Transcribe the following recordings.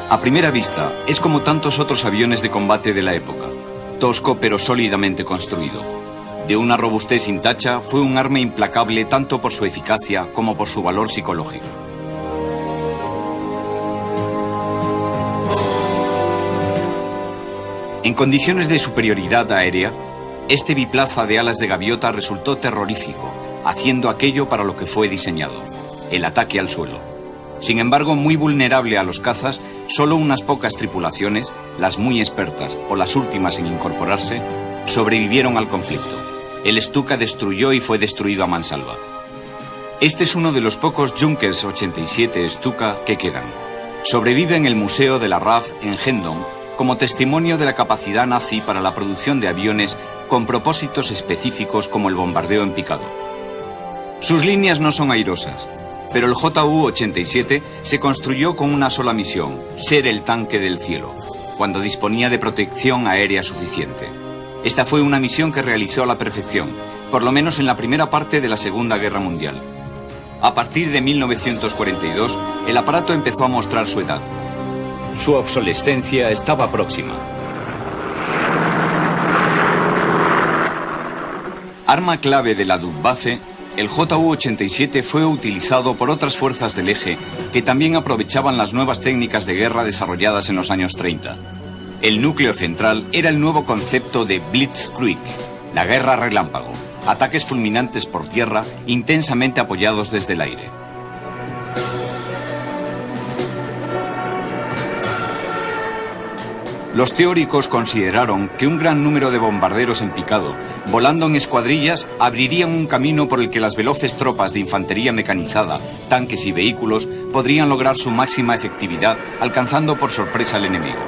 A primera vista, es como tantos otros aviones de combate de la época, tosco pero sólidamente construido. De una robustez sin tacha, fue un arma implacable tanto por su eficacia como por su valor psicológico. En condiciones de superioridad aérea, este biplaza de alas de gaviota resultó terrorífico, haciendo aquello para lo que fue diseñado, el ataque al suelo. Sin embargo, muy vulnerable a los cazas, solo unas pocas tripulaciones, las muy expertas o las últimas en incorporarse, sobrevivieron al conflicto. El Stuka destruyó y fue destruido a mansalva. Este es uno de los pocos Junkers 87 Stuka que quedan. Sobrevive en el Museo de la RAF en Hendon como testimonio de la capacidad nazi para la producción de aviones con propósitos específicos como el bombardeo en picado. Sus líneas no son airosas, pero el Ju-87 se construyó con una sola misión: ser el tanque del cielo, cuando disponía de protección aérea suficiente. Esta fue una misión que realizó a la perfección, por lo menos en la primera parte de la Segunda Guerra Mundial. A partir de 1942, el aparato empezó a mostrar su edad. Su obsolescencia estaba próxima. Arma clave de la Luftwaffe, el Ju-87 fue utilizado por otras fuerzas del eje que también aprovechaban las nuevas técnicas de guerra desarrolladas en los años 30. El núcleo central era el nuevo concepto de Blitzkrieg, la guerra relámpago, ataques fulminantes por tierra intensamente apoyados desde el aire. Los teóricos consideraron que un gran número de bombarderos en picado, volando en escuadrillas, abrirían un camino por el que las veloces tropas de infantería mecanizada, tanques y vehículos podrían lograr su máxima efectividad, alcanzando por sorpresa al enemigo.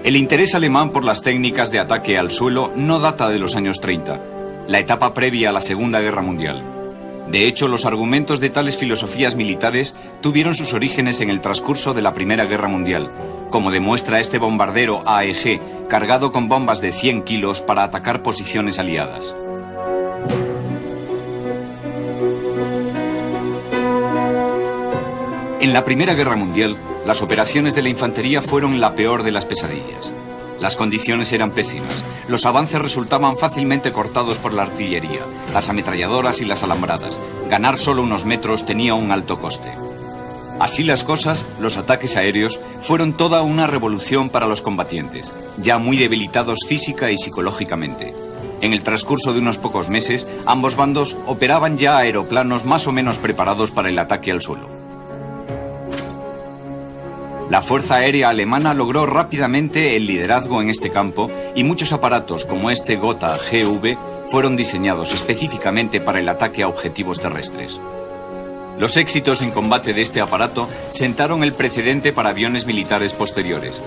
El interés alemán por las técnicas de ataque al suelo no data de los años 30, la etapa previa a la Segunda Guerra Mundial. De hecho, los argumentos de tales filosofías militares tuvieron sus orígenes en el transcurso de la Primera Guerra Mundial, como demuestra este bombardero AEG cargado con bombas de 100 kilos para atacar posiciones aliadas. En la Primera Guerra Mundial, las operaciones de la infantería fueron la peor de las pesadillas. Las condiciones eran pésimas, los avances resultaban fácilmente cortados por la artillería, las ametralladoras y las alambradas. Ganar solo unos metros tenía un alto coste. Así las cosas, los ataques aéreos fueron toda una revolución para los combatientes, ya muy debilitados física y psicológicamente. En el transcurso de unos pocos meses, ambos bandos operaban ya aeroplanos más o menos preparados para el ataque al suelo. La Fuerza Aérea Alemana logró rápidamente el liderazgo en este campo y muchos aparatos como este Gotha GV fueron diseñados específicamente para el ataque a objetivos terrestres. Los éxitos en combate de este aparato sentaron el precedente para aviones militares posteriores.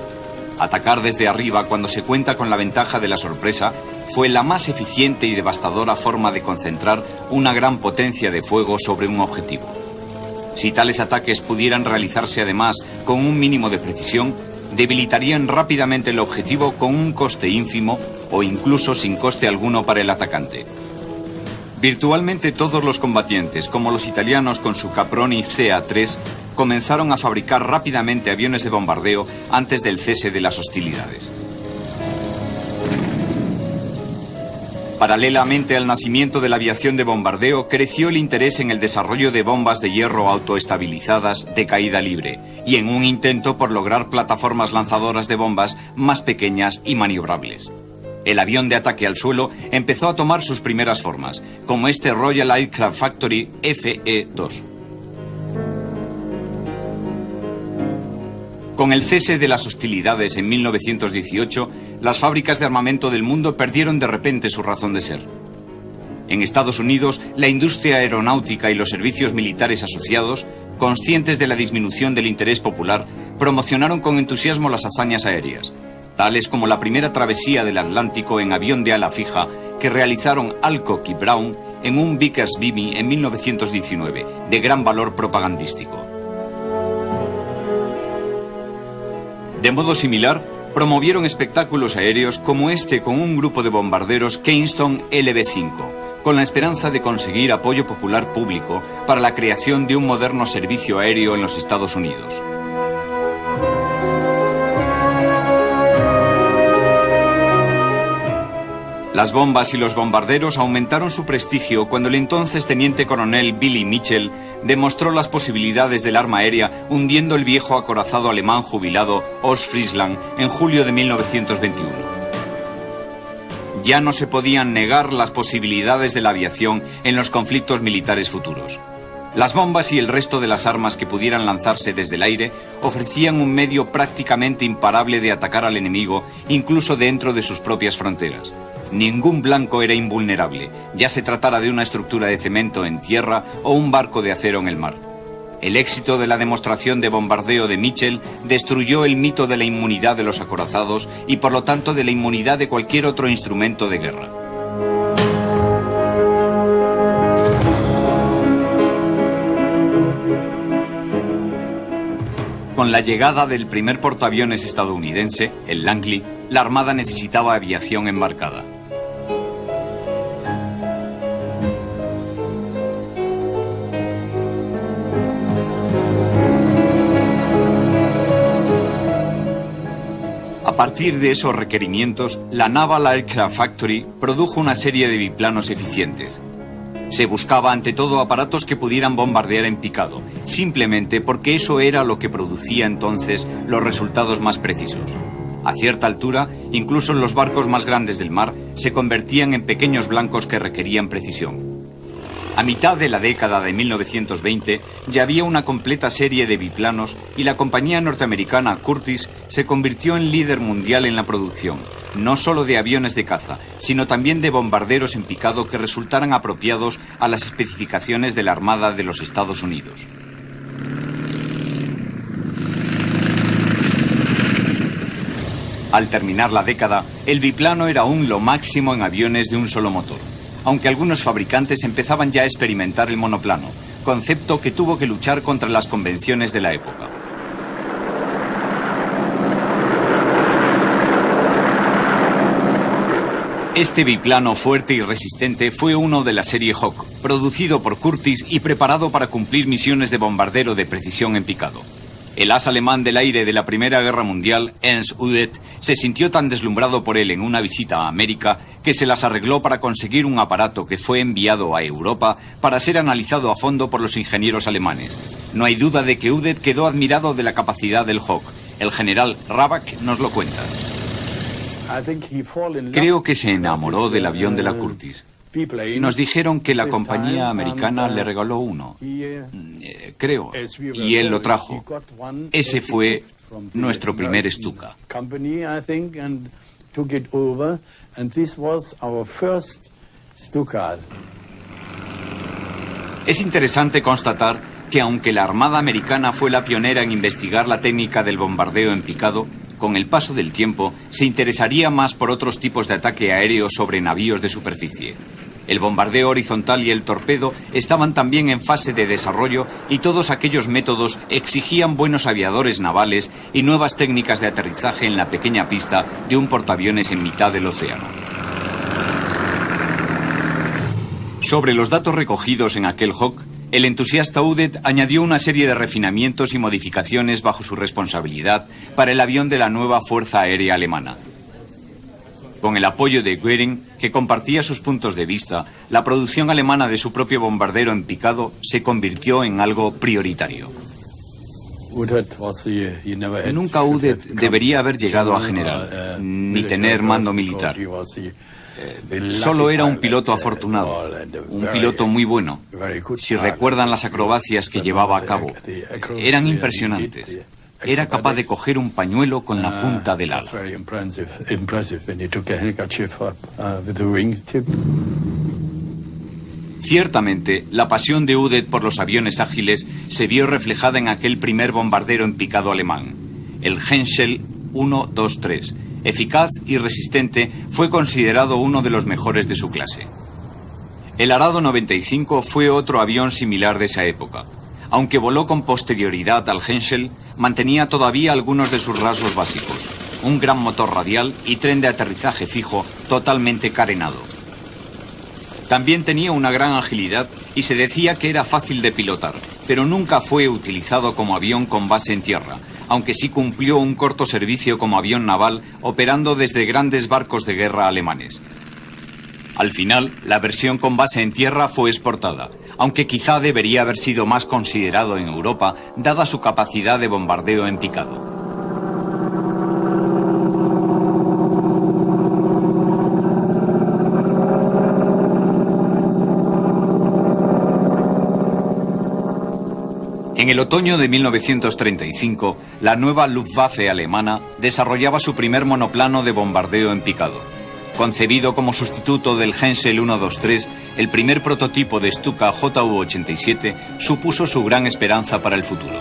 Atacar desde arriba cuando se cuenta con la ventaja de la sorpresa fue la más eficiente y devastadora forma de concentrar una gran potencia de fuego sobre un objetivo. Si tales ataques pudieran realizarse además con un mínimo de precisión, debilitarían rápidamente el objetivo con un coste ínfimo o incluso sin coste alguno para el atacante. Virtualmente todos los combatientes, como los italianos con su Caproni CA-3, comenzaron a fabricar rápidamente aviones de bombardeo antes del cese de las hostilidades. Paralelamente al nacimiento de la aviación de bombardeo, creció el interés en el desarrollo de bombas de hierro autoestabilizadas de caída libre y en un intento por lograr plataformas lanzadoras de bombas más pequeñas y maniobrables. El avión de ataque al suelo empezó a tomar sus primeras formas, como este Royal Aircraft Factory FE-2. Con el cese de las hostilidades en 1918, las fábricas de armamento del mundo perdieron de repente su razón de ser. En Estados Unidos, la industria aeronáutica y los servicios militares asociados, conscientes de la disminución del interés popular, promocionaron con entusiasmo las hazañas aéreas, tales como la primera travesía del Atlántico en avión de ala fija que realizaron Alcock y Brown en un Vickers Vimy en 1919, de gran valor propagandístico. De modo similar, promovieron espectáculos aéreos como este con un grupo de bombarderos Keystone LB-5, con la esperanza de conseguir apoyo popular público para la creación de un moderno servicio aéreo en los Estados Unidos. Las bombas y los bombarderos aumentaron su prestigio cuando el entonces teniente coronel Billy Mitchell demostró las posibilidades del arma aérea hundiendo el viejo acorazado alemán jubilado Ostfriesland en julio de 1921. Ya no se podían negar las posibilidades de la aviación en los conflictos militares futuros. Las bombas y el resto de las armas que pudieran lanzarse desde el aire ofrecían un medio prácticamente imparable de atacar al enemigo, incluso dentro de sus propias fronteras. Ningún blanco era invulnerable, ya se tratara de una estructura de cemento en tierra o un barco de acero en el mar. El éxito de la demostración de bombardeo de Mitchell destruyó el mito de la inmunidad de los acorazados y por lo tanto de la inmunidad de cualquier otro instrumento de guerra. Con la llegada del primer portaaviones estadounidense, el Langley, la Armada necesitaba aviación embarcada. A partir de esos requerimientos, la Naval Aircraft Factory produjo una serie de biplanos eficientes. Se buscaba ante todo aparatos que pudieran bombardear en picado, simplemente porque eso era lo que producía entonces los resultados más precisos. A cierta altura, incluso los barcos más grandes del mar se convertían en pequeños blancos que requerían precisión. A mitad de la década de 1920 ya había una completa serie de biplanos y la compañía norteamericana Curtiss se convirtió en líder mundial en la producción, no solo de aviones de caza, sino también de bombarderos en picado que resultaran apropiados a las especificaciones de la Armada de los Estados Unidos. Al terminar la década, el biplano era aún lo máximo en aviones de un solo motor, aunque algunos fabricantes empezaban ya a experimentar el monoplano, concepto que tuvo que luchar contra las convenciones de la época. Este biplano fuerte y resistente fue uno de la serie Hawk, producido por Curtiss y preparado para cumplir misiones de bombardero de precisión en picado. El as alemán del aire de la Primera Guerra Mundial, Ernst Udet, se sintió tan deslumbrado por él en una visita a América que se las arregló para conseguir un aparato que fue enviado a Europa para ser analizado a fondo por los ingenieros alemanes. No hay duda de que Udet quedó admirado de la capacidad del Hawk. El general Raback nos lo cuenta. Creo que se enamoró del avión de la Curtiss. Nos dijeron que la compañía americana le regaló uno. Creo. Y él lo trajo. Ese fue nuestro primer Stuka. Es interesante constatar que aunque la Armada americana fue la pionera en investigar la técnica del bombardeo en picado, con el paso del tiempo se interesaría más por otros tipos de ataque aéreo sobre navíos de superficie. El bombardeo horizontal y el torpedo estaban también en fase de desarrollo y todos aquellos métodos exigían buenos aviadores navales y nuevas técnicas de aterrizaje en la pequeña pista de un portaaviones en mitad del océano. Sobre los datos recogidos en aquel Hawk, el entusiasta Udet añadió una serie de refinamientos y modificaciones bajo su responsabilidad para el avión de la nueva Fuerza Aérea Alemana. Con el apoyo de Goering, que compartía sus puntos de vista, la producción alemana de su propio bombardero en picado se convirtió en algo prioritario. Nunca Udet debería haber llegado a general, ni tener mando militar. Solo era un piloto afortunado, un piloto muy bueno. Si recuerdan las acrobacias que llevaba a cabo, eran impresionantes. Era capaz de coger un pañuelo con la punta del ala. Ciertamente, la pasión de Udet por los aviones ágiles se vio reflejada en aquel primer bombardero en picado alemán, el Henschel 123. Eficaz y resistente, fue considerado uno de los mejores de su clase. El Arado 95 fue otro avión similar de esa época. Aunque voló con posterioridad al Henschel, mantenía todavía algunos de sus rasgos básicos: un gran motor radial y tren de aterrizaje fijo totalmente carenado. También tenía una gran agilidad y se decía que era fácil de pilotar, pero nunca fue utilizado como avión con base en tierra, aunque sí cumplió un corto servicio como avión naval operando desde grandes barcos de guerra alemanes. Al final, la versión con base en tierra fue exportada, aunque quizá debería haber sido más considerado en Europa, dada su capacidad de bombardeo en picado. En el otoño de 1935, la nueva Luftwaffe alemana desarrollaba su primer monoplano de bombardeo en picado. Concebido como sustituto del Hensel 123, el primer prototipo de Stuka Ju-87 supuso su gran esperanza para el futuro.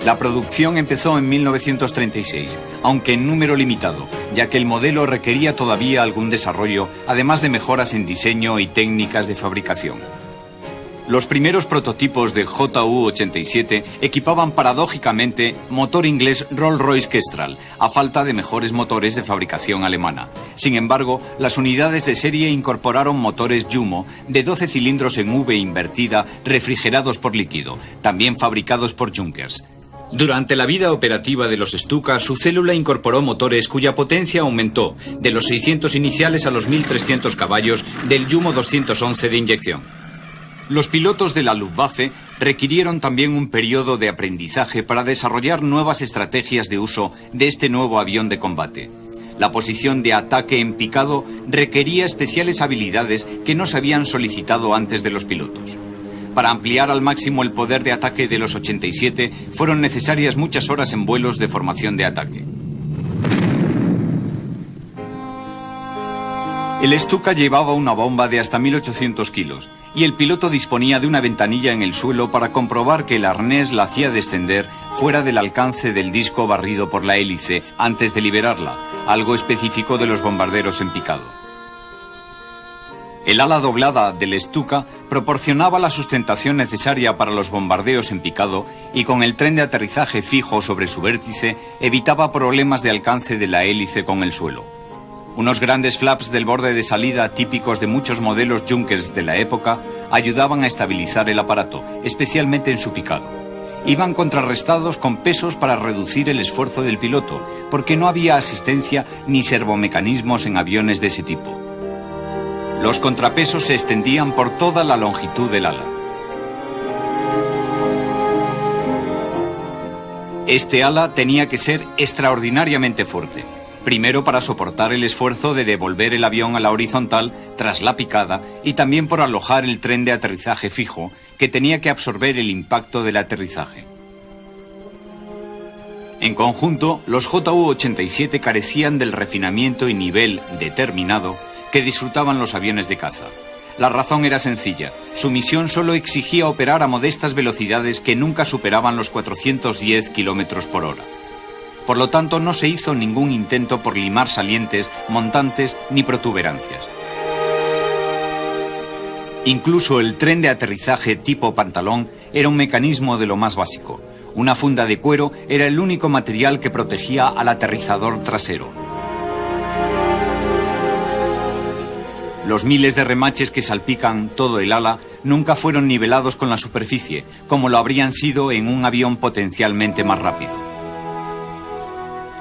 La producción empezó en 1936, aunque en número limitado, ya que el modelo requería todavía algún desarrollo, además de mejoras en diseño y técnicas de fabricación. Los primeros prototipos de Ju-87 equipaban paradójicamente motor inglés Rolls-Royce Kestrel, a falta de mejores motores de fabricación alemana. Sin embargo, las unidades de serie incorporaron motores Jumo de 12 cilindros en V invertida, refrigerados por líquido, también fabricados por Junkers. Durante la vida operativa de los Stuka, su célula incorporó motores cuya potencia aumentó de los 600 iniciales a los 1300 caballos del Jumo 211 de inyección. Los pilotos de la Luftwaffe requirieron también un periodo de aprendizaje para desarrollar nuevas estrategias de uso de este nuevo avión de combate. La posición de ataque en picado requería especiales habilidades que no se habían solicitado antes de los pilotos. Para ampliar al máximo el poder de ataque de los 87, fueron necesarias muchas horas en vuelos de formación de ataque. El Stuka llevaba una bomba de hasta 1800 kilos y el piloto disponía de una ventanilla en el suelo para comprobar que el arnés la hacía descender fuera del alcance del disco barrido por la hélice antes de liberarla, algo específico de los bombarderos en picado. El ala doblada del Stuka proporcionaba la sustentación necesaria para los bombardeos en picado y con el tren de aterrizaje fijo sobre su vértice evitaba problemas de alcance de la hélice con el suelo. Unos grandes flaps del borde de salida típicos de muchos modelos Junkers de la época ayudaban a estabilizar el aparato, especialmente en su picado. Iban contrarrestados con pesos para reducir el esfuerzo del piloto, porque no había asistencia ni servomecanismos en aviones de ese tipo. Los contrapesos se extendían por toda la longitud del ala. Este ala tenía que ser extraordinariamente fuerte. Primero para soportar el esfuerzo de devolver el avión a la horizontal tras la picada y también por alojar el tren de aterrizaje fijo que tenía que absorber el impacto del aterrizaje. En conjunto, los Ju-87 carecían del refinamiento y nivel determinado que disfrutaban los aviones de caza. La razón era sencilla: su misión solo exigía operar a modestas velocidades que nunca superaban los 410 km por hora. Por lo tanto, no se hizo ningún intento por limar salientes, montantes ni protuberancias. Incluso el tren de aterrizaje tipo pantalón era un mecanismo de lo más básico. Una funda de cuero era el único material que protegía al aterrizador trasero. Los miles de remaches que salpican todo el ala nunca fueron nivelados con la superficie, como lo habrían sido en un avión potencialmente más rápido.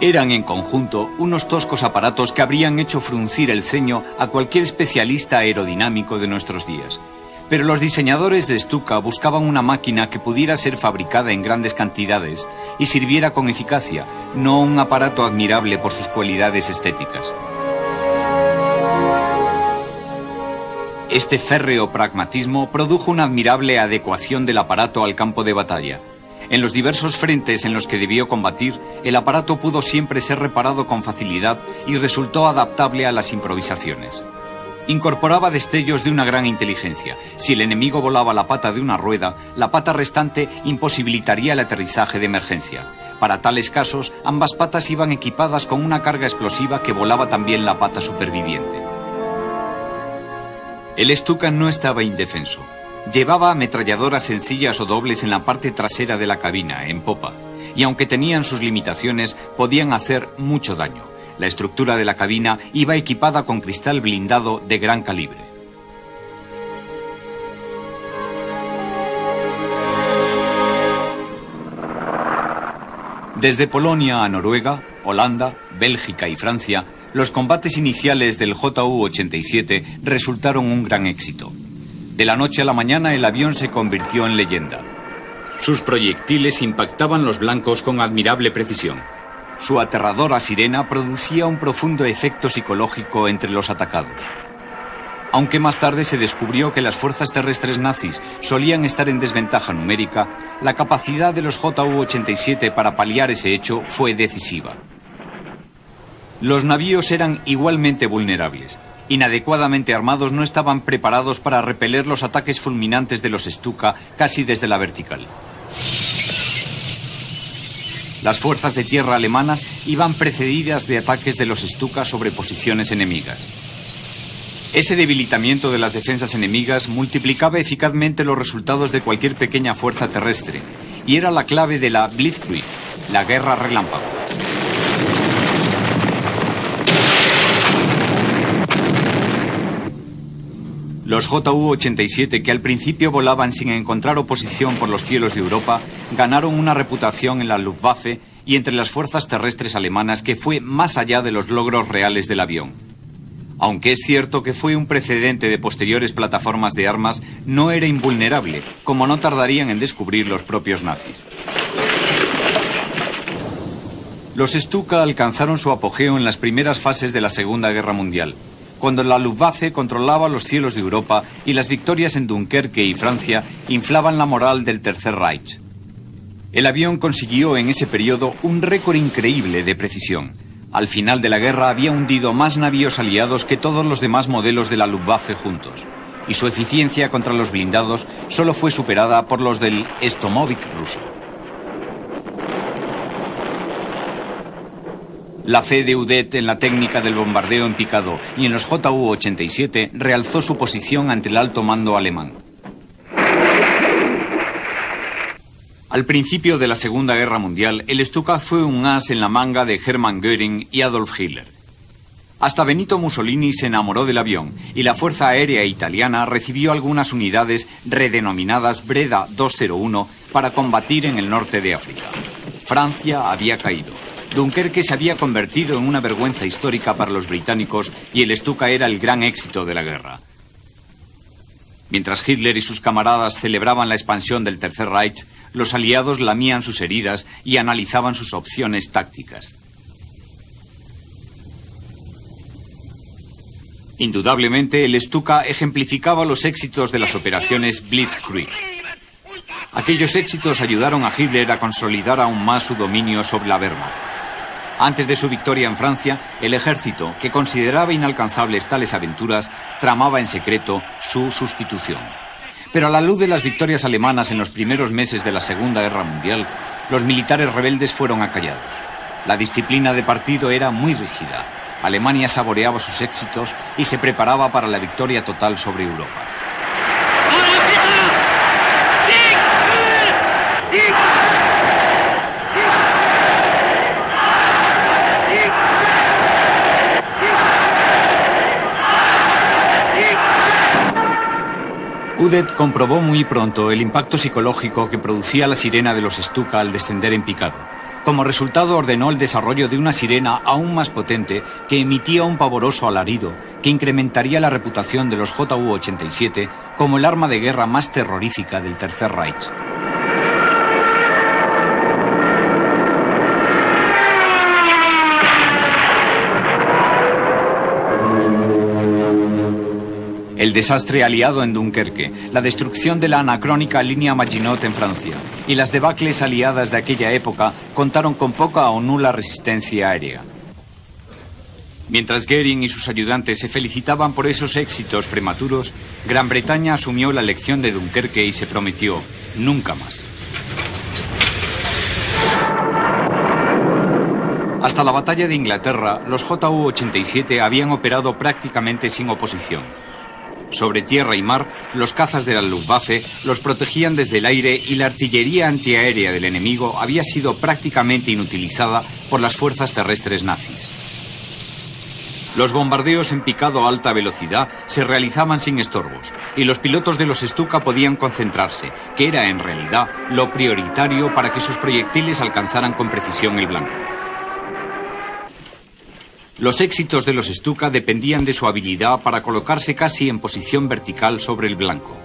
Eran en conjunto unos toscos aparatos que habrían hecho fruncir el ceño a cualquier especialista aerodinámico de nuestros días. Pero los diseñadores de Stuka buscaban una máquina que pudiera ser fabricada en grandes cantidades y sirviera con eficacia, no un aparato admirable por sus cualidades estéticas. Este férreo pragmatismo produjo una admirable adecuación del aparato al campo de batalla. En los diversos frentes en los que debió combatir, el aparato pudo siempre ser reparado con facilidad y resultó adaptable a las improvisaciones. Incorporaba destellos de una gran inteligencia. Si el enemigo volaba la pata de una rueda, la pata restante imposibilitaría el aterrizaje de emergencia. Para tales casos, ambas patas iban equipadas con una carga explosiva que volaba también la pata superviviente. El Stuka no estaba indefenso. Llevaba ametralladoras sencillas o dobles en la parte trasera de la cabina, en popa, y aunque tenían sus limitaciones, podían hacer mucho daño. La estructura de la cabina iba equipada con cristal blindado de gran calibre. Desde Polonia a Noruega, Holanda, Bélgica y Francia, los combates iniciales del Ju-87 resultaron un gran éxito. De la noche a la mañana el avión se convirtió en leyenda. Sus proyectiles impactaban los blancos con admirable precisión. Su aterradora sirena producía un profundo efecto psicológico entre los atacados. Aunque más tarde se descubrió que las fuerzas terrestres nazis solían estar en desventaja numérica, la capacidad de los Ju-87 para paliar ese hecho fue decisiva. Los navíos eran igualmente vulnerables. Inadecuadamente armados, no estaban preparados para repeler los ataques fulminantes de los Stuka casi desde la vertical. Las fuerzas de tierra alemanas iban precedidas de ataques de los Stuka sobre posiciones enemigas. Ese debilitamiento de las defensas enemigas multiplicaba eficazmente los resultados de cualquier pequeña fuerza terrestre, y era la clave de la Blitzkrieg, la guerra relámpago. Los Ju-87, que al principio volaban sin encontrar oposición por los cielos de Europa, ganaron una reputación en la Luftwaffe y entre las fuerzas terrestres alemanas que fue más allá de los logros reales del avión. Aunque es cierto que fue un precedente de posteriores plataformas de armas, no era invulnerable, como no tardarían en descubrir los propios nazis. Los Stuka alcanzaron su apogeo en las primeras fases de la Segunda Guerra Mundial, cuando la Luftwaffe controlaba los cielos de Europa y las victorias en Dunkerque y Francia inflaban la moral del Tercer Reich. El avión consiguió en ese periodo un récord increíble de precisión. Al final de la guerra había hundido más navíos aliados que todos los demás modelos de la Luftwaffe juntos, y su eficiencia contra los blindados solo fue superada por los del Stomovik ruso. La fe de Udet en la técnica del bombardeo en picado y en los Ju-87 realzó su posición ante el alto mando alemán. Al principio de la Segunda Guerra Mundial, el Stuka fue un as en la manga de Hermann Göring y Adolf Hitler. Hasta Benito Mussolini se enamoró del avión y la Fuerza Aérea Italiana recibió algunas unidades redenominadas Breda 201 para combatir en el norte de África. Francia había caído. Dunkerque se había convertido en una vergüenza histórica para los británicos y el Stuka era el gran éxito de la guerra. Mientras Hitler y sus camaradas celebraban la expansión del Tercer Reich, los aliados lamían sus heridas y analizaban sus opciones tácticas. Indudablemente, el Stuka ejemplificaba los éxitos de las operaciones Blitzkrieg. Aquellos éxitos ayudaron a Hitler a consolidar aún más su dominio sobre la Wehrmacht. Antes de su victoria en Francia, el ejército, que consideraba inalcanzables tales aventuras, tramaba en secreto su sustitución. Pero a la luz de las victorias alemanas en los primeros meses de la Segunda Guerra Mundial, los militares rebeldes fueron acallados. La disciplina de partido era muy rígida. Alemania saboreaba sus éxitos y se preparaba para la victoria total sobre Europa. Udet comprobó muy pronto el impacto psicológico que producía la sirena de los Stuka al descender en picado. Como resultado ordenó el desarrollo de una sirena aún más potente que emitía un pavoroso alarido que incrementaría la reputación de los Ju-87 como el arma de guerra más terrorífica del Tercer Reich. El desastre aliado en Dunkerque, la destrucción de la anacrónica línea Maginot en Francia y las debacles aliadas de aquella época contaron con poca o nula resistencia aérea. Mientras Göring y sus ayudantes se felicitaban por esos éxitos prematuros, Gran Bretaña asumió la lección de Dunkerque y se prometió nunca más. Hasta la batalla de Inglaterra, los Ju-87 habían operado prácticamente sin oposición. Sobre tierra y mar, los cazas de la Luftwaffe los protegían desde el aire y la artillería antiaérea del enemigo había sido prácticamente inutilizada por las fuerzas terrestres nazis. Los bombardeos en picado a alta velocidad se realizaban sin estorbos y los pilotos de los Stuka podían concentrarse, que era en realidad lo prioritario para que sus proyectiles alcanzaran con precisión el blanco. Los éxitos de los Stuka dependían de su habilidad para colocarse casi en posición vertical sobre el blanco.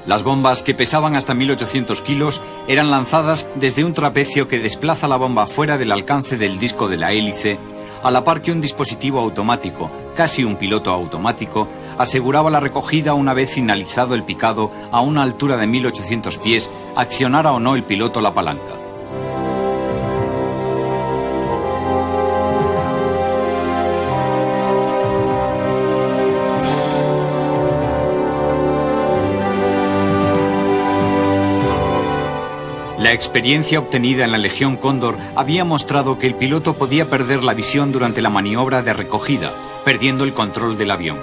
Las bombas, que pesaban hasta 1800 kilos, eran lanzadas desde un trapecio que desplaza la bomba fuera del alcance del disco de la hélice, a la par que un dispositivo automático, casi un piloto automático, aseguraba la recogida una vez finalizado el picado a una altura de 1800 pies, accionara o no el piloto la palanca. La experiencia obtenida en la Legión Cóndor había mostrado que el piloto podía perder la visión durante la maniobra de recogida, perdiendo el control del avión.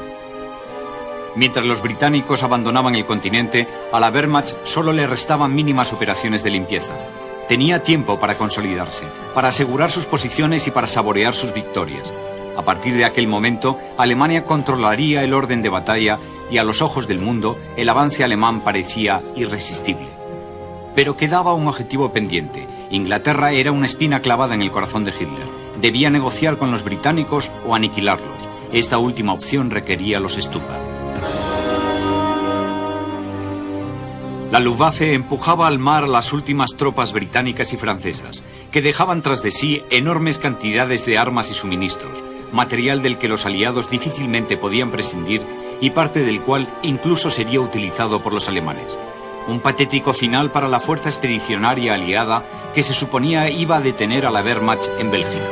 Mientras los británicos abandonaban el continente, a la Wehrmacht solo le restaban mínimas operaciones de limpieza. Tenía tiempo para consolidarse, para asegurar sus posiciones y para saborear sus victorias. A partir de aquel momento, Alemania controlaría el orden de batalla y a los ojos del mundo, el avance alemán parecía irresistible. Pero quedaba un objetivo pendiente. Inglaterra era una espina clavada en el corazón de Hitler. Debía negociar con los británicos o aniquilarlos. Esta última opción requería los Stuka. La Luftwaffe empujaba al mar a las últimas tropas británicas y francesas, que dejaban tras de sí enormes cantidades de armas y suministros, material del que los aliados difícilmente podían prescindir y parte del cual incluso sería utilizado por los alemanes. Un patético final para la fuerza expedicionaria aliada que se suponía iba a detener a la Wehrmacht en Bélgica.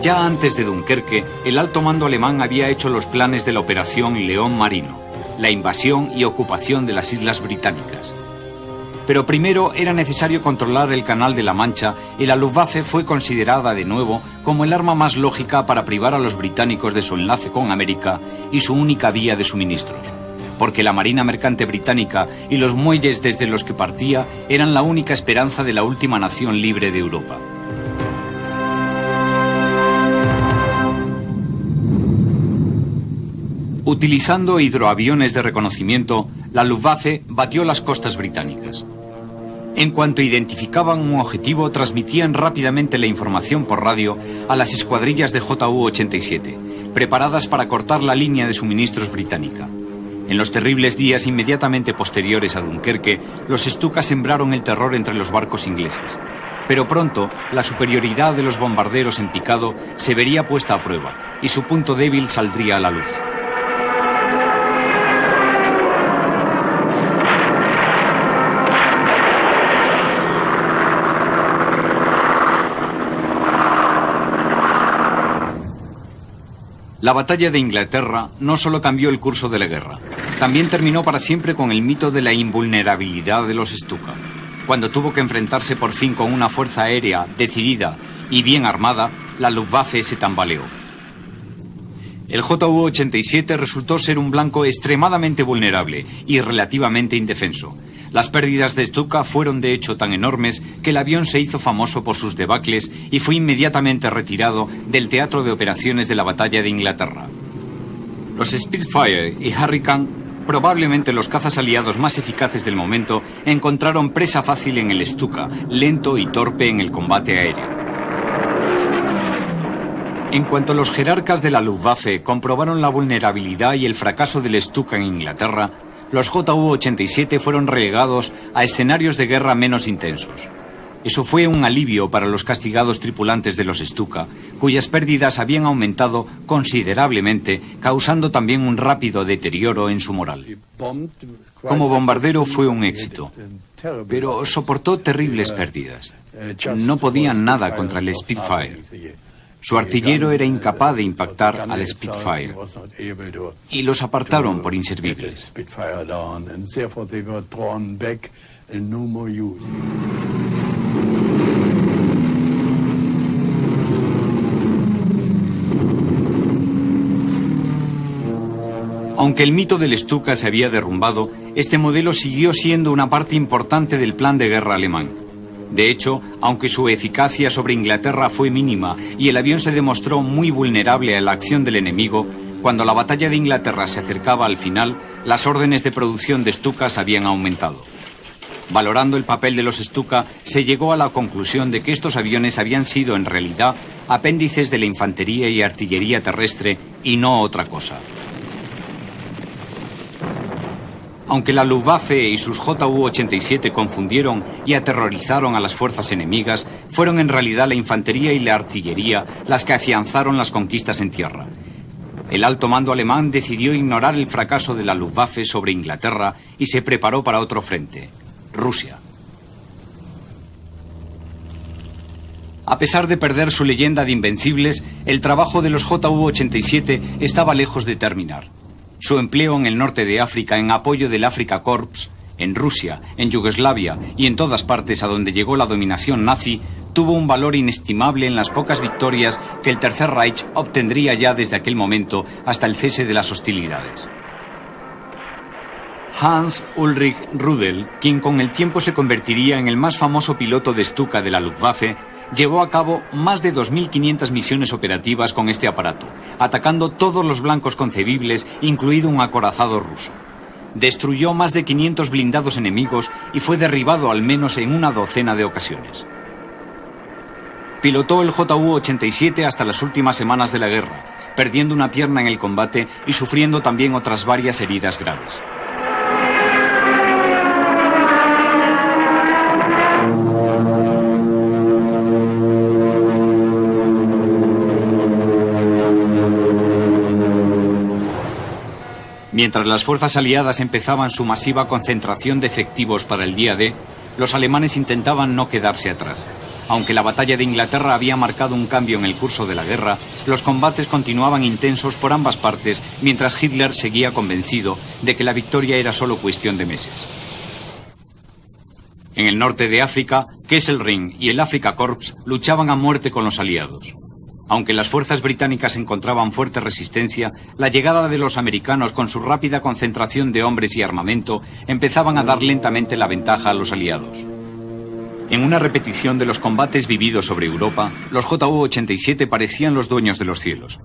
Ya antes de Dunkerque, el alto mando alemán había hecho los planes de la Operación León Marino, la invasión y ocupación de las islas británicas. Pero primero era necesario controlar el Canal de la Mancha y la Luftwaffe fue considerada de nuevo como el arma más lógica para privar a los británicos de su enlace con América y su única vía de suministros. Porque la Marina Mercante Británica y los muelles desde los que partía eran la única esperanza de la última nación libre de Europa. Utilizando hidroaviones de reconocimiento, la Luftwaffe batió las costas británicas. En cuanto identificaban un objetivo, transmitían rápidamente la información por radio a las escuadrillas de JU-87, preparadas para cortar la línea de suministros británica. En los terribles días inmediatamente posteriores a Dunkerque, los Stuka sembraron el terror entre los barcos ingleses. Pero pronto, la superioridad de los bombarderos en picado se vería puesta a prueba, y su punto débil saldría a la luz. La batalla de Inglaterra no solo cambió el curso de la guerra, también terminó para siempre con el mito de la invulnerabilidad de los Stuka. Cuando tuvo que enfrentarse por fin con una fuerza aérea decidida y bien armada, la Luftwaffe se tambaleó. El JU-87 resultó ser un blanco extremadamente vulnerable y relativamente indefenso. Las pérdidas de Stuka fueron de hecho tan enormes que el avión se hizo famoso por sus debacles y fue inmediatamente retirado del teatro de operaciones de la batalla de Inglaterra. Los Spitfire y Hurricane, probablemente los cazas aliados más eficaces del momento, encontraron presa fácil en el Stuka, lento y torpe en el combate aéreo. En cuanto los jerarcas de la Luftwaffe comprobaron la vulnerabilidad y el fracaso del Stuka en Inglaterra, los JU-87 fueron relegados a escenarios de guerra menos intensos. Eso fue un alivio para los castigados tripulantes de los Stuka, cuyas pérdidas habían aumentado considerablemente, causando también un rápido deterioro en su moral. Como bombardero fue un éxito, pero soportó terribles pérdidas. No podían nada contra el Spitfire. Su artillero era incapaz de impactar al Spitfire y los apartaron por inservibles. Aunque el mito del Stuka se había derrumbado, este modelo siguió siendo una parte importante del plan de guerra alemán. De hecho, aunque su eficacia sobre Inglaterra fue mínima y el avión se demostró muy vulnerable a la acción del enemigo, cuando la batalla de Inglaterra se acercaba al final, las órdenes de producción de Stukas habían aumentado. Valorando el papel de los Stuka, se llegó a la conclusión de que estos aviones habían sido en realidad apéndices de la infantería y artillería terrestre y no otra cosa. Aunque la Luftwaffe y sus Ju-87 confundieron y aterrorizaron a las fuerzas enemigas, fueron en realidad la infantería y la artillería las que afianzaron las conquistas en tierra. El alto mando alemán decidió ignorar el fracaso de la Luftwaffe sobre Inglaterra y se preparó para otro frente, Rusia. A pesar de perder su leyenda de invencibles, el trabajo de los Ju-87 estaba lejos de terminar. Su empleo en el norte de África en apoyo del Afrika Korps, en Rusia, en Yugoslavia y en todas partes a donde llegó la dominación nazi, tuvo un valor inestimable en las pocas victorias que el Tercer Reich obtendría ya desde aquel momento hasta el cese de las hostilidades. Hans Ulrich Rudel, quien con el tiempo se convertiría en el más famoso piloto de Stuka de la Luftwaffe, llevó a cabo más de 2.500 misiones operativas con este aparato, atacando todos los blancos concebibles, incluido un acorazado ruso. Destruyó más de 500 blindados enemigos y fue derribado al menos en una docena de ocasiones. Pilotó el Ju-87 hasta las últimas semanas de la guerra, perdiendo una pierna en el combate y sufriendo también otras varias heridas graves. Mientras las fuerzas aliadas empezaban su masiva concentración de efectivos para el día D, los alemanes intentaban no quedarse atrás. Aunque la batalla de Inglaterra había marcado un cambio en el curso de la guerra, los combates continuaban intensos por ambas partes, mientras Hitler seguía convencido de que la victoria era solo cuestión de meses. En el norte de África, Kesselring y el Afrika Korps luchaban a muerte con los aliados. Aunque las fuerzas británicas encontraban fuerte resistencia, la llegada de los americanos con su rápida concentración de hombres y armamento empezaban a dar lentamente la ventaja a los aliados. En una repetición de los combates vividos sobre Europa, los Ju-87 parecían los dueños de los cielos.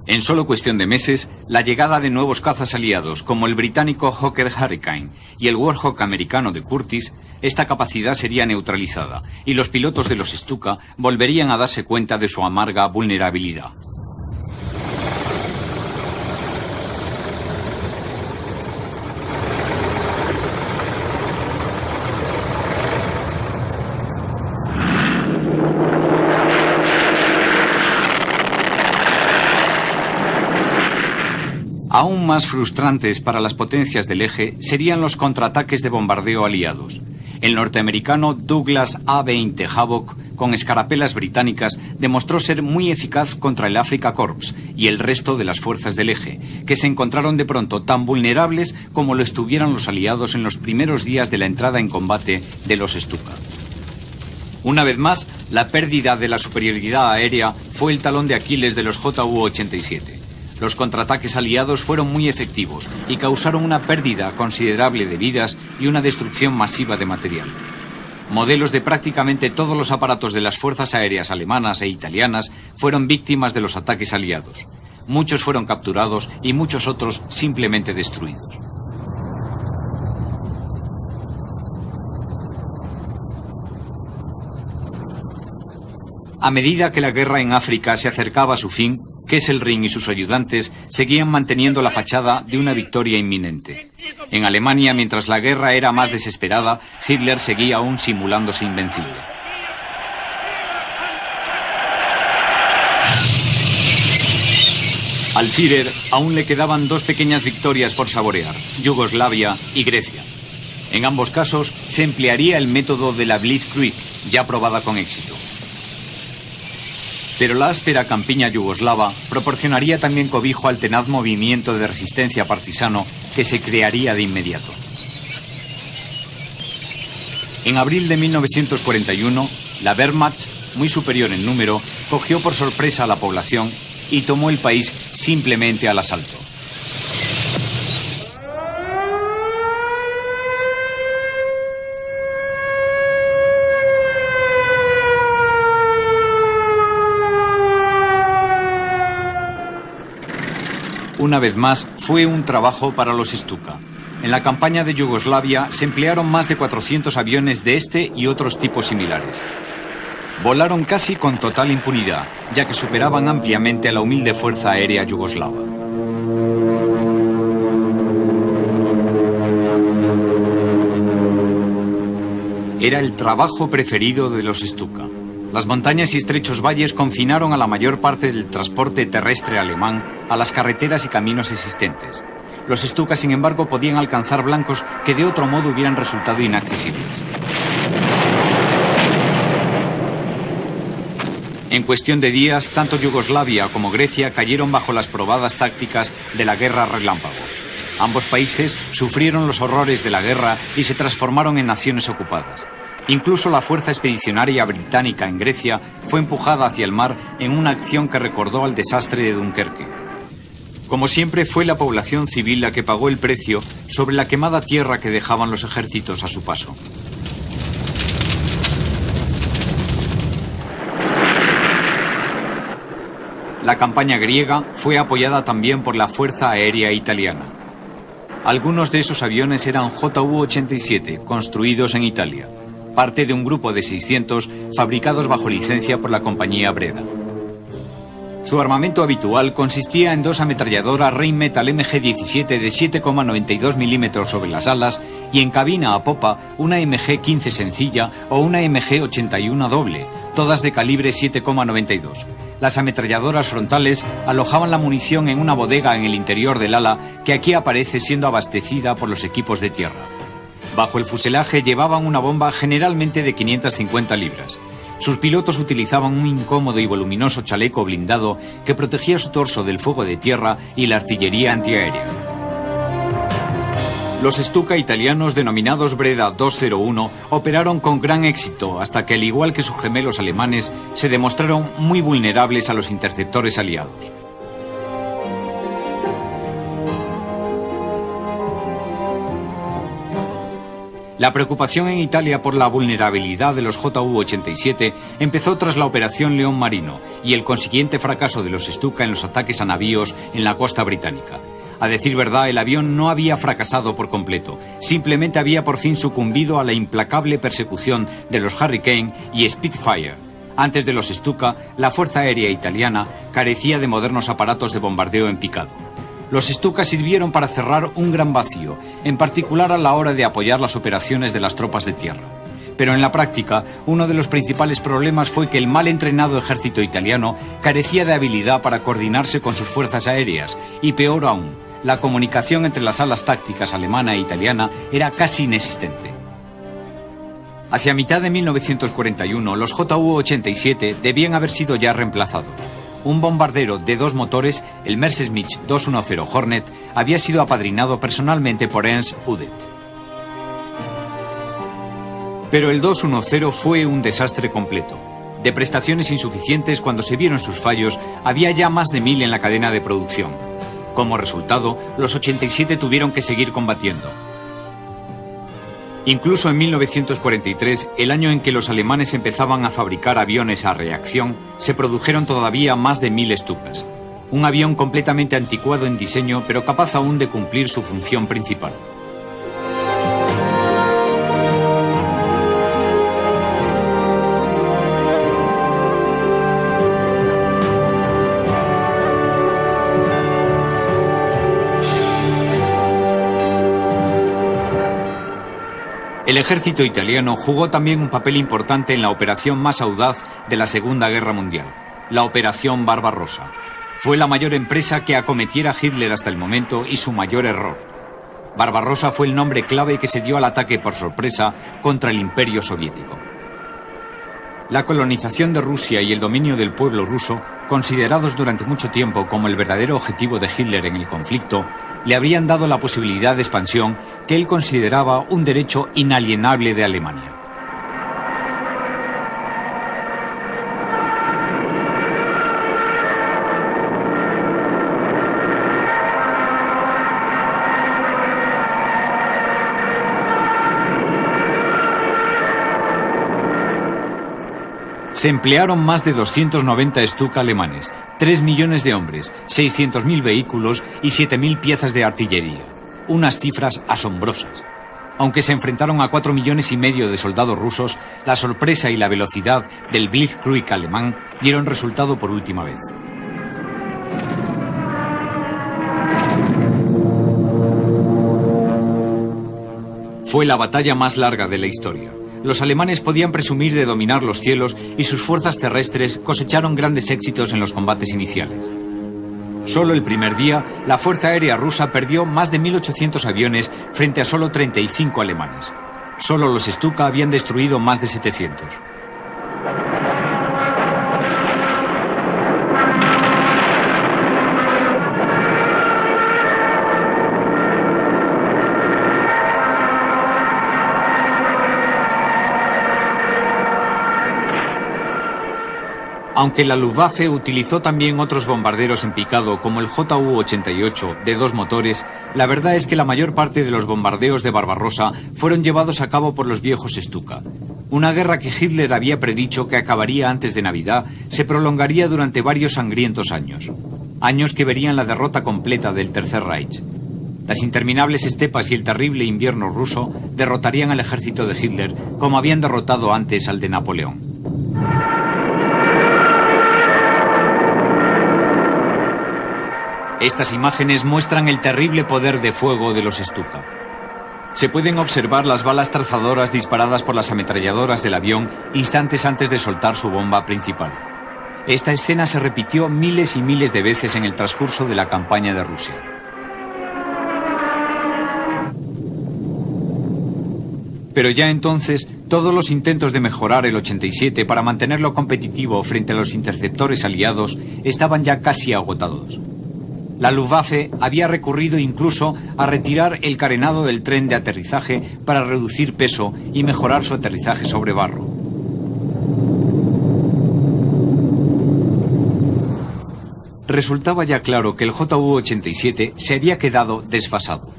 En solo cuestión de meses, la llegada de nuevos cazas aliados, como el británico Hawker Hurricane y el Warhawk americano de Curtiss, esta capacidad sería neutralizada y los pilotos de los Stuka volverían a darse cuenta de su amarga vulnerabilidad. Aún más frustrantes para las potencias del eje serían los contraataques de bombardeo aliados. El norteamericano Douglas A-20 Havoc, con escarapelas británicas, demostró ser muy eficaz contra el Afrika Korps y el resto de las fuerzas del eje, que se encontraron de pronto tan vulnerables como lo estuvieran los aliados en los primeros días de la entrada en combate de los Stuka. Una vez más, la pérdida de la superioridad aérea fue el talón de Aquiles de los Ju-87. Los contraataques aliados fueron muy efectivos y causaron una pérdida considerable de vidas y una destrucción masiva de material. Modelos de prácticamente todos los aparatos de las fuerzas aéreas alemanas e italianas fueron víctimas de los ataques aliados. Muchos fueron capturados y muchos otros simplemente destruidos. A medida que la guerra en África se acercaba a su fin, Kesselring y sus ayudantes seguían manteniendo la fachada de una victoria inminente. En Alemania, mientras la guerra era más desesperada, Hitler seguía aún simulándose invencible. Al Führer aún le quedaban dos pequeñas victorias por saborear, Yugoslavia y Grecia. En ambos casos se emplearía el método de la Blitzkrieg, ya probada con éxito. Pero la áspera campiña yugoslava proporcionaría también cobijo al tenaz movimiento de resistencia partisano que se crearía de inmediato. En abril de 1941, la Wehrmacht, muy superior en número, cogió por sorpresa a la población y tomó el país simplemente al asalto. Una vez más, fue un trabajo para los Stuka. En la campaña de Yugoslavia se emplearon más de 400 aviones de este y otros tipos similares. Volaron casi con total impunidad, ya que superaban ampliamente a la humilde Fuerza Aérea Yugoslava. Era el trabajo preferido de los Stuka. Las montañas y estrechos valles confinaron a la mayor parte del transporte terrestre alemán a las carreteras y caminos existentes. Los Stuka, sin embargo, podían alcanzar blancos que de otro modo hubieran resultado inaccesibles. En cuestión de días, tanto Yugoslavia como Grecia cayeron bajo las probadas tácticas de la guerra relámpago. Ambos países sufrieron los horrores de la guerra y se transformaron en naciones ocupadas. Incluso la fuerza expedicionaria británica en Grecia fue empujada hacia el mar en una acción que recordó al desastre de Dunkerque. Como siempre, fue la población civil la que pagó el precio sobre la quemada tierra que dejaban los ejércitos a su paso. La campaña griega fue apoyada también por la Fuerza Aérea Italiana. Algunos de esos aviones eran Ju-87, construidos en Italia, parte de un grupo de 600 fabricados bajo licencia por la compañía Breda. Su armamento habitual consistía en 2 ametralladoras Rheinmetall MG-17 de 7,92 milímetros sobre las alas y en cabina a popa una MG-15 sencilla o una MG-81 doble, todas de calibre 7,92. Las ametralladoras frontales alojaban la munición en una bodega en el interior del ala que aquí aparece siendo abastecida por los equipos de tierra. Bajo el fuselaje llevaban una bomba generalmente de 550 libras. Sus pilotos utilizaban un incómodo y voluminoso chaleco blindado que protegía su torso del fuego de tierra y la artillería antiaérea. Los Stuka italianos, denominados Breda 201, operaron con gran éxito hasta que, al igual que sus gemelos alemanes, se demostraron muy vulnerables a los interceptores aliados. La preocupación en Italia por la vulnerabilidad de los Ju-87 empezó tras la Operación León Marino y el consiguiente fracaso de los Stuka en los ataques a navíos en la costa británica. A decir verdad, el avión no había fracasado por completo, simplemente había por fin sucumbido a la implacable persecución de los Hurricane y Spitfire. Antes de los Stuka, la Fuerza Aérea Italiana carecía de modernos aparatos de bombardeo en picado. Los Stuka sirvieron para cerrar un gran vacío, en particular a la hora de apoyar las operaciones de las tropas de tierra. Pero en la práctica, uno de los principales problemas fue que el mal entrenado ejército italiano carecía de habilidad para coordinarse con sus fuerzas aéreas y, peor aún, la comunicación entre las alas tácticas alemana e italiana era casi inexistente. Hacia mitad de 1941, los Ju-87 debían haber sido ya reemplazados. Un bombardero de 2 motores, el Messerschmitt 210 Hornet, había sido apadrinado personalmente por Ernst Udet. Pero el 210 fue un desastre completo. De prestaciones insuficientes, cuando se vieron sus fallos, había ya más de 1000 en la cadena de producción. Como resultado, los 87 tuvieron que seguir combatiendo. Incluso en 1943, el año en que los alemanes empezaban a fabricar aviones a reacción, se produjeron todavía más de 1000 Stukas. Un avión completamente anticuado en diseño, pero capaz aún de cumplir su función principal. El ejército italiano jugó también un papel importante en la operación más audaz de la Segunda Guerra Mundial, la Operación Barbarossa. Fue la mayor empresa que acometiera Hitler hasta el momento y su mayor error. Barbarossa fue el nombre clave que se dio al ataque por sorpresa contra el Imperio Soviético. La colonización de Rusia y el dominio del pueblo ruso, considerados durante mucho tiempo como el verdadero objetivo de Hitler en el conflicto, le habrían dado la posibilidad de expansión que él consideraba un derecho inalienable de Alemania. Se emplearon más de 290 Stuka alemanes, 3 millones de hombres, 600.000 vehículos y 7.000 piezas de artillería. Unas cifras asombrosas. Aunque se enfrentaron a 4,5 millones de soldados rusos, la sorpresa y la velocidad del Blitzkrieg alemán dieron resultado por última vez. Fue la batalla más larga de la historia. Los alemanes podían presumir de dominar los cielos y sus fuerzas terrestres cosecharon grandes éxitos en los combates iniciales. Solo el primer día, la Fuerza Aérea Rusa perdió más de 1.800 aviones frente a solo 35 alemanes. Solo los Stuka habían destruido más de 700. Aunque la Luftwaffe utilizó también otros bombarderos en picado como el Ju-88 de 2 motores, la verdad es que la mayor parte de los bombardeos de Barbarossa fueron llevados a cabo por los viejos Stuka. Una guerra que Hitler había predicho que acabaría antes de Navidad se prolongaría durante varios sangrientos años. Años que verían la derrota completa del Tercer Reich. Las interminables estepas y el terrible invierno ruso derrotarían al ejército de Hitler como habían derrotado antes al de Napoleón. Estas imágenes muestran el terrible poder de fuego de los Stuka. Se pueden observar las balas trazadoras disparadas por las ametralladoras del avión instantes antes de soltar su bomba principal. Esta escena se repitió miles y miles de veces en el transcurso de la campaña de Rusia. Pero ya entonces, todos los intentos de mejorar el 87 para mantenerlo competitivo frente a los interceptores aliados estaban ya casi agotados. La Luftwaffe había recurrido incluso a retirar el carenado del tren de aterrizaje para reducir peso y mejorar su aterrizaje sobre barro. Resultaba ya claro que el Ju-87 se había quedado desfasado.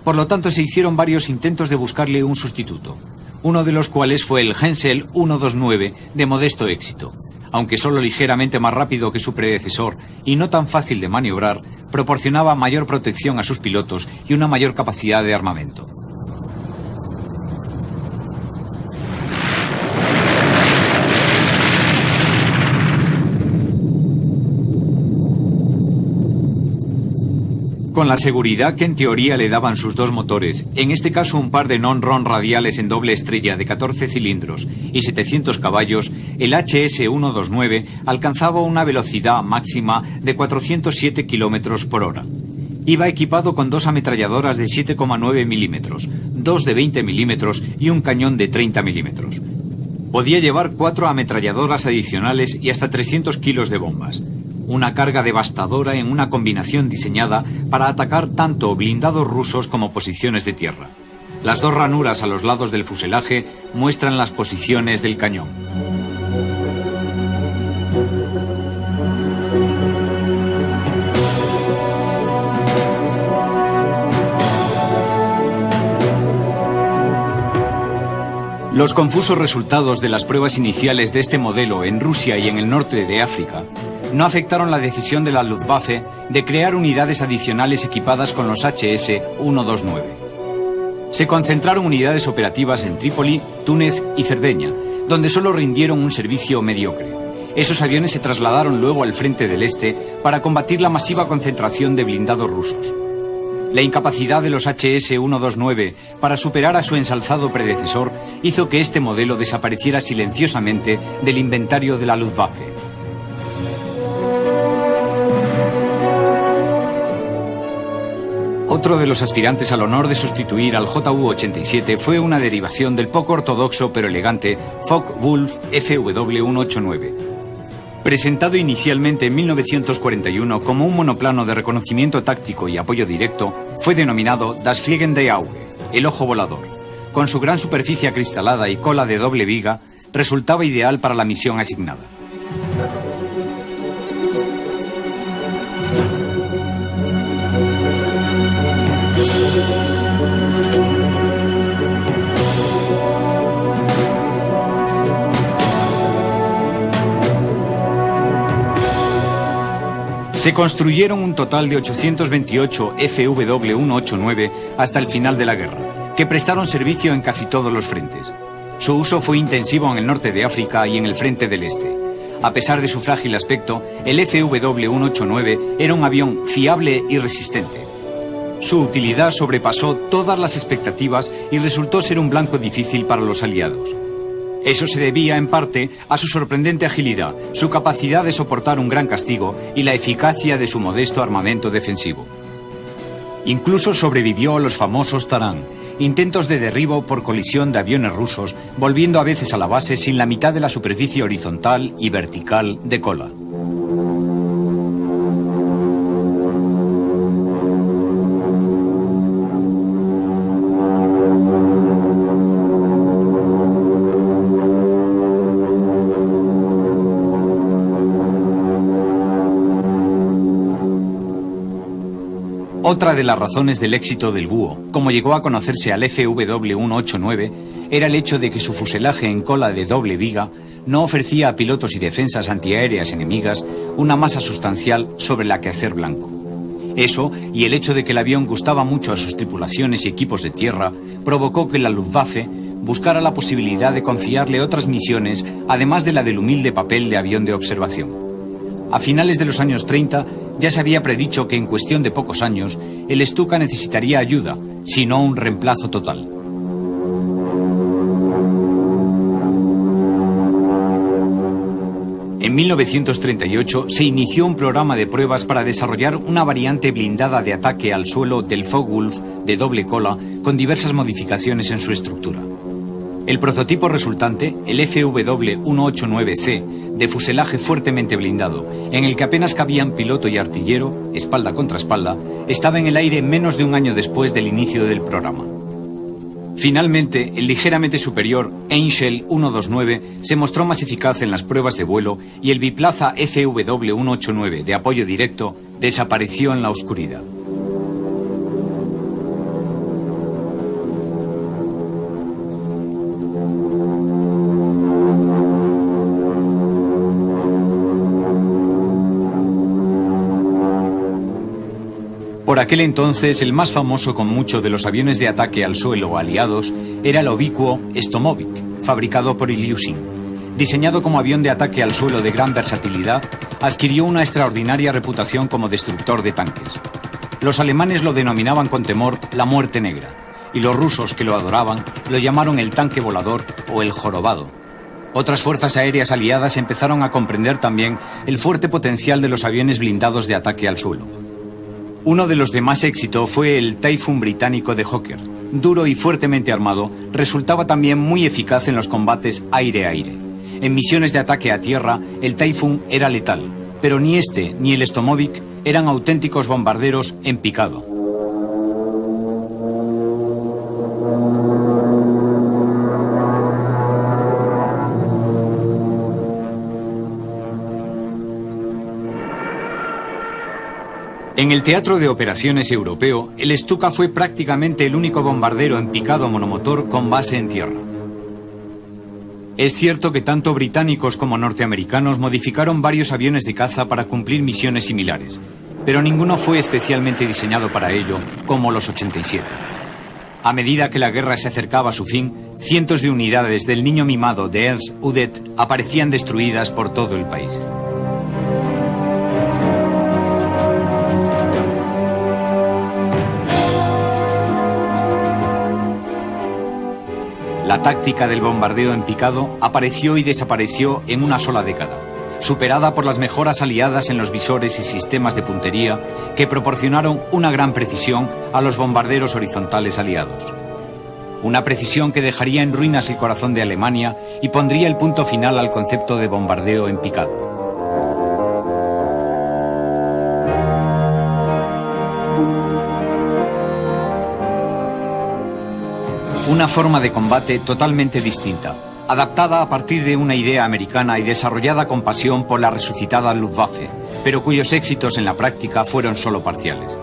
Por lo tanto, se hicieron varios intentos de buscarle un sustituto, uno de los cuales fue el Hensel 129 de modesto éxito. Aunque solo ligeramente más rápido que su predecesor y no tan fácil de maniobrar, proporcionaba mayor protección a sus pilotos y una mayor capacidad de armamento. Con la seguridad que en teoría le daban sus 2 motores, en este caso un par de non-ron radiales en doble estrella de 14 cilindros y 700 caballos, el HS-129 alcanzaba una velocidad máxima de 407 km por hora. Iba equipado con 2 ametralladoras de 7,9 milímetros, 2 de 20 milímetros y un cañón de 30 milímetros. Podía llevar 4 ametralladoras adicionales y hasta 300 kilos de bombas. Una carga devastadora en una combinación diseñada para atacar tanto blindados rusos como posiciones de tierra. Las 2 ranuras a los lados del fuselaje muestran las posiciones del cañón. Los confusos resultados de las pruebas iniciales de este modelo en Rusia y en el norte de África no afectaron la decisión de la Luftwaffe de crear unidades adicionales equipadas con los HS-129. Se concentraron unidades operativas en Trípoli, Túnez y Cerdeña, donde solo rindieron un servicio mediocre. Esos aviones se trasladaron luego al frente del este para combatir la masiva concentración de blindados rusos. La incapacidad de los HS-129 para superar a su ensalzado predecesor hizo que este modelo desapareciera silenciosamente del inventario de la Luftwaffe. Otro de los aspirantes al honor de sustituir al Ju-87 fue una derivación del poco ortodoxo pero elegante Focke-Wulf FW-189. Presentado inicialmente en 1941 como un monoplano de reconocimiento táctico y apoyo directo, fue denominado Das Fliegende Auge, el ojo volador. Con su gran superficie acristalada y cola de doble viga, resultaba ideal para la misión asignada. Se construyeron un total de 828 FW-189 hasta el final de la guerra, que prestaron servicio en casi todos los frentes. Su uso fue intensivo en el norte de África y en el frente del este. A pesar de su frágil aspecto, el FW-189 era un avión fiable y resistente. Su utilidad sobrepasó todas las expectativas y resultó ser un blanco difícil para los aliados. Eso se debía, en parte, a su sorprendente agilidad, su capacidad de soportar un gran castigo y la eficacia de su modesto armamento defensivo. Incluso sobrevivió a los famosos Tarán, intentos de derribo por colisión de aviones rusos, volviendo a veces a la base sin la mitad de la superficie horizontal y vertical de cola. Otra de las razones del éxito del Búho, como llegó a conocerse al FW-189, era el hecho de que su fuselaje en cola de doble viga no ofrecía a pilotos y defensas antiaéreas enemigas una masa sustancial sobre la que hacer blanco. Eso, y el hecho de que el avión gustaba mucho a sus tripulaciones y equipos de tierra, provocó que la Luftwaffe buscara la posibilidad de confiarle otras misiones, además de la del humilde papel de avión de observación. A finales de los años 30 ya se había predicho que en cuestión de pocos años el Stuka necesitaría ayuda, si no un reemplazo total. En 1938 se inició un programa de pruebas para desarrollar una variante blindada de ataque al suelo del Focke-Wulf de doble cola con diversas modificaciones en su estructura. El prototipo resultante, el FW-189C, de fuselaje fuertemente blindado, en el que apenas cabían piloto y artillero, espalda contra espalda, estaba en el aire menos de un año después del inicio del programa. Finalmente, el ligeramente superior Angel 129 se mostró más eficaz en las pruebas de vuelo y el biplaza FW-189 de apoyo directo desapareció en la oscuridad. Por aquel entonces, el más famoso con mucho de los aviones de ataque al suelo aliados era el ubicuo Stomovic, fabricado por Ilyushin. Diseñado como avión de ataque al suelo de gran versatilidad, adquirió una extraordinaria reputación como destructor de tanques. Los alemanes lo denominaban con temor la muerte negra, y los rusos, que lo adoraban, lo llamaron el tanque volador o el jorobado. Otras fuerzas aéreas aliadas empezaron a comprender también el fuerte potencial de los aviones blindados de ataque al suelo. Uno de los de más éxito fue el Typhoon británico de Hawker. Duro y fuertemente armado, resultaba también muy eficaz en los combates aire-aire. En misiones de ataque a tierra, el Typhoon era letal, pero ni este ni el Stomovic eran auténticos bombarderos en picado. En el teatro de operaciones europeo, el Stuka fue prácticamente el único bombardero en picado monomotor con base en tierra. Es cierto que tanto británicos como norteamericanos modificaron varios aviones de caza para cumplir misiones similares, pero ninguno fue especialmente diseñado para ello, como los 87. A medida que la guerra se acercaba a su fin, cientos de unidades del niño mimado de Ernst Udet aparecían destruidas por todo el país. La táctica del bombardeo en picado apareció y desapareció en una sola década, superada por las mejoras aliadas en los visores y sistemas de puntería que proporcionaron una gran precisión a los bombarderos horizontales aliados. Una precisión que dejaría en ruinas el corazón de Alemania y pondría el punto final al concepto de bombardeo en picado. Una forma de combate totalmente distinta, adaptada a partir de una idea americana y desarrollada con pasión por la resucitada Luftwaffe, pero cuyos éxitos en la práctica fueron solo parciales.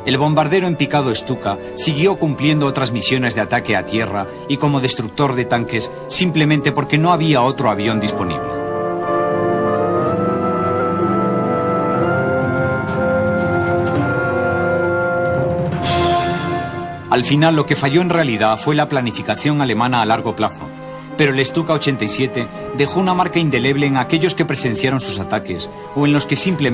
El bombardero en picado Stuka siguió cumpliendo otras misiones de ataque a tierra y como destructor de tanques simplemente porque no había otro avión disponible. Al final, lo que falló en realidad fue la planificación alemana a largo plazo. Pero el Stuka 87 dejó una marca indeleble en aquellos que presenciaron sus ataques o en los que simplemente